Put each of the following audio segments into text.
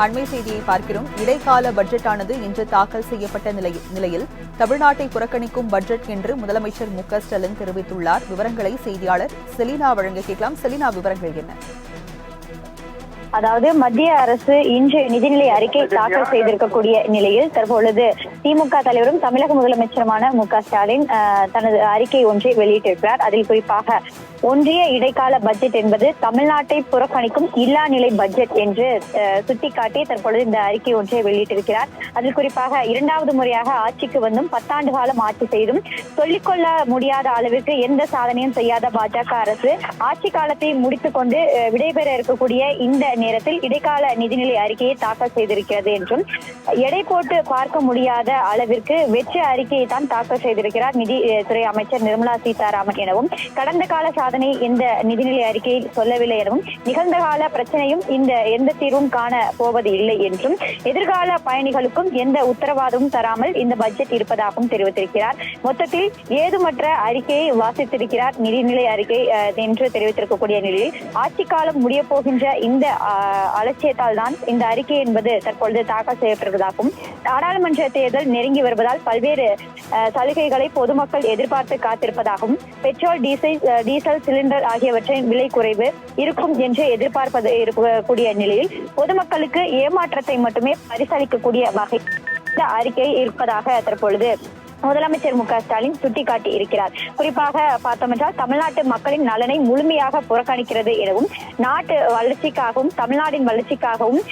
அண்மை செய்தியை பார்க்கிறோம். இடைக்கால பட்ஜெட்டானது இன்று தாக்கல் செய்யப்பட்ட நிலையில் தமிழ்நாட்டை புறக்கணிக்கும் பட்ஜெட் என்று முதலமைச்சர் மு.க.ஸ்டாலின் தெரிவித்துள்ளார். விவரங்களை செய்தியாளர் செலினா வழங்க கேட்கலாம். செலினா, விவரங்கள் என்ன? அதாவது மத்திய அரசு இன்று நிதிநிலை அறிக்கை தாக்கல் செய்திருக்கக்கூடிய நிலையில் தற்பொழுது திமுக தலைவரும் தமிழக முதலமைச்சருமான மு.க.ஸ்டாலின் தனது அறிக்கை ஒன்றை வெளியிட்டிருக்கிறார். அதில் குறிப்பாக ஒன்றிய இடைக்கால பட்ஜெட் என்பது தமிழ்நாட்டை புறக்கணிக்கும் இல்லா நிலை பட்ஜெட் என்று சுட்டிக்காட்டி தற்பொழுது இந்த அறிக்கை ஒன்றை வெளியிட்டிருக்கிறார். அதில் குறிப்பாக இரண்டாவது முறையாக ஆட்சிக்கு வந்தும் 10 ஆண்டு காலம் ஆட்சி செய்தும் சொல்லிக்கொள்ள முடியாத அளவிற்கு எந்த சாதனையும் செய்யாத பாஜக அரசு ஆட்சி காலத்தை முடித்துக் கொண்டு விடைபெற இருக்கக்கூடிய இந்த நேரத்தில் இடைக்கால நிதிநிலை அறிக்கையை தாக்கல் செய்திருக்கிறது என்றும் எடை போட்டு பார்க்க முடியாத அளவிற்கு வெற்று அறிக்கையை தான் தாக்கல் செய்திருக்கிறார் நிதித்துறை அமைச்சர் நிர்மலா சீதாராமன் எனவும் கடந்த கால சாதனை இந்த நிதிநிலை அறிக்கையில் சொல்லவில்லை எனவும் நிகழ்ந்த கால பிரச்சனையும் எந்த தீர்வும் காண போவது இல்லை என்றும் எதிர்கால பயணிகளுக்கும் எந்த உத்தரவாதமும் தராமல் இந்த பட்ஜெட் இருப்பதாகவும் தெரிவித்திருக்கிறார். மொத்தத்தில் ஏதுமற்ற அறிக்கையை வாசித்திருக்கிறார் நிதிநிலை அறிக்கை என்று தெரிவித்திருக்கக்கூடிய நிலையில் ஆட்சி காலம் முடிய போகின்ற இந்த அலட்சியத்தால் தான் இந்த அறிக்கை என்பது தற்பொழுது தாக்கல் செய்யப்படுவதாகவும் நாடாளுமன்ற தேர்தல் நெருங்கி வருவதால் பல்வேறு சலுகைகளை பொதுமக்கள் எதிர்பார்த்து காத்திருப்பதாகவும் பெட்ரோல் டீசல் சிலிண்டர் ஆகியவற்றின் விலை குறைவு இருக்கும் என்று எதிர்பார்ப்பது இருக்கக்கூடிய நிலையில் பொதுமக்களுக்கு ஏமாற்றத்தை மட்டுமே பரிசளிக்கக்கூடிய வகை இந்த அறிக்கை இருப்பதாக தற்பொழுது முதலமைச்சர் மு.க.ஸ்டாலின் சுட்டிக்காட்டி இருக்கிறார். குறிப்பாக பார்த்தோம் என்றால் தமிழ்நாட்டு மக்களின் நலனை முழுமையாக புறக்கணிக்கிறது எனவும் நாட்டு வளர்ச்சிக்காகவும் தமிழ்நாட்டின் வளர்ச்சிக்காகவும்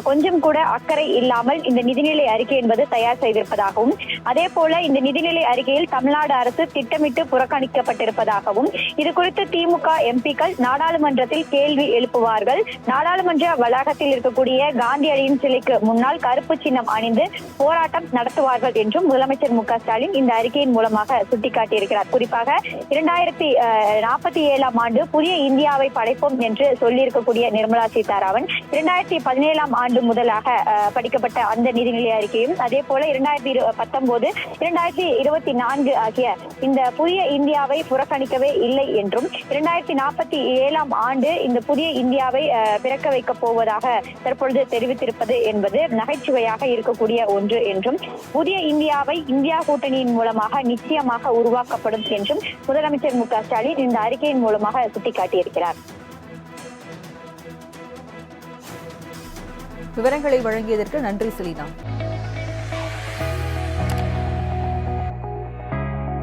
கொஞ்சம் கூட அக்கறை இல்லாமல் இந்த நிதிநிலை அறிக்கை என்பது தயார் செய்திருப்பதாகவும் அதே போல இந்த நிதிநிலை அறிக்கையில் தமிழ்நாடு அரசு திட்டமிட்டு புறக்கணிக்கப்பட்டிருப்பதாகவும் இது குறித்து திமுக எம்பிக்கள் நாடாளுமன்றத்தில் கேள்வி எழுப்புவார்கள். நாடாளுமன்ற வளாகத்தில் இருக்கக்கூடிய காந்தியடிகளின் சிலைக்கு முன்னால் கருப்பு சின்னம் அணிந்து போராட்டம் நடத்துவார்கள் என்றும் முதலமைச்சர் மு.க.ஸ்டாலின் இந்த அறிக்கையின் மூலமாக சுட்டிக்காட்டியிருக்கிறார். குறிப்பாக 2047 ஆண்டு புதிய இந்தியாவை படைப்போம் என்று சொல்லியிருக்கக்கூடிய நிர்மலா சீதாராமன் 2017 ஆண்டு முதலாக படிக்கப்பட்ட அந்த நிதிநிலை அறிக்கையும் அதே போல 2019, 2024 ஆகிய இந்த புதிய இந்தியாவை புறக்கணிக்கவே இல்லை என்றும் 2047 ஆண்டு இந்த புதிய இந்தியாவை பிறக்க வைக்கப் போவதாக தற்பொழுது தெரிவித்திருப்பது என்பது நகைச்சுவையாக இருக்கக்கூடிய ஒன்று என்றும் புதிய இந்தியாவை இந்தியா கூட்டணி மூலமாக நிச்சயமாக உருவாக்கப்படும் என்றும் முதலமைச்சர் மு.க.ஸ்டாலின் இந்த அறிக்கையின் மூலமாக சுட்டிக்காட்டியிருக்கிறார். விவரங்களை வழங்கியதற்கு நன்றி செலினா.